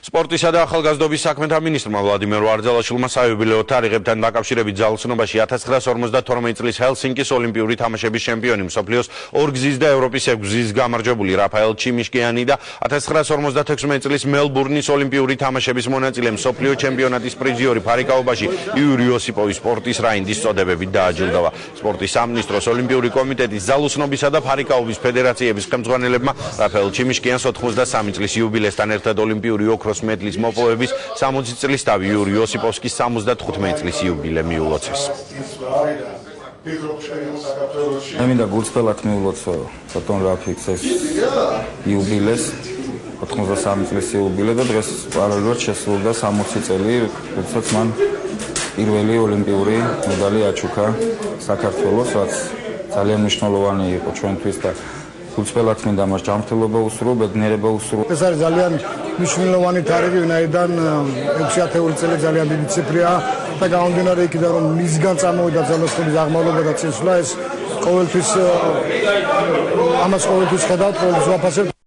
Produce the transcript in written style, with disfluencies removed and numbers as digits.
სპორტისა და ახალგაზრდობის საქმეთა მინისტრმა ვლადიმერ ვარძელაშვილმა საიუბილეო თარიღებთან დაკავშირებით ძალოსნობაში 1952 წლის ჰელსინკის ოლიმპიური თამაშების ჩემპიონი, მსოფლიოს ორგზის და ევროპის ექვსგზის გამარჯვებული რაფაელ ჩიმიშკიანი და 1956 წლის მელბურნის ოლიმპიური თამაშების მონაწილე, მსოფლიო ჩემპიონატის პრიზიორი ფარიკაობაში იური ოსიპოვის სპორტის რაინდის წოდებებით დააჯილდოვა. სპორტის სამინისტროს ოლიმპიური კომიტეტის ძალოსნობისა და ფარიკაობის ფედერაციების ხელმძღვანელებმა რაფაელ ჩიმიშკიანს 83 წლის იუბილესთან ერთად ოლიმპიური ოქროს მედლის მოპოვების 60 წლის თავი იური ოსიპოვსკის 75 წლის იუბილე მიულოცეს. მე მინდა გულწრფელად მიულოცო ბატონ რაფიკს ეს იუბილეს 83 წლის იუბილე და დღეს პარალელურად შესრულდა 60 წელი, როდესაც მან პირველი ოლიმპიური მედალი აჩუქა საქართველოს, რაც ძალიან მნიშვნელოვანი იყო ჩვენთვის და გულწრფელად მინდა მას ჯანმრთელობა უსურვო, ბედნიერება უსურვო. ეს არის ძალიან მნიშვნელოვანი თარიღი, ვინაიდან 6 წელი ძალიან დიდი ციფრია და გამომდინარე იქიდან, რომ მისგან წამოვიდა ძალოსნობის აღმავლობა და წინსვლა, ეს ყოველთვის ამას ყოველთვის ხედავთ, ყოველთვის ვაფასებთ.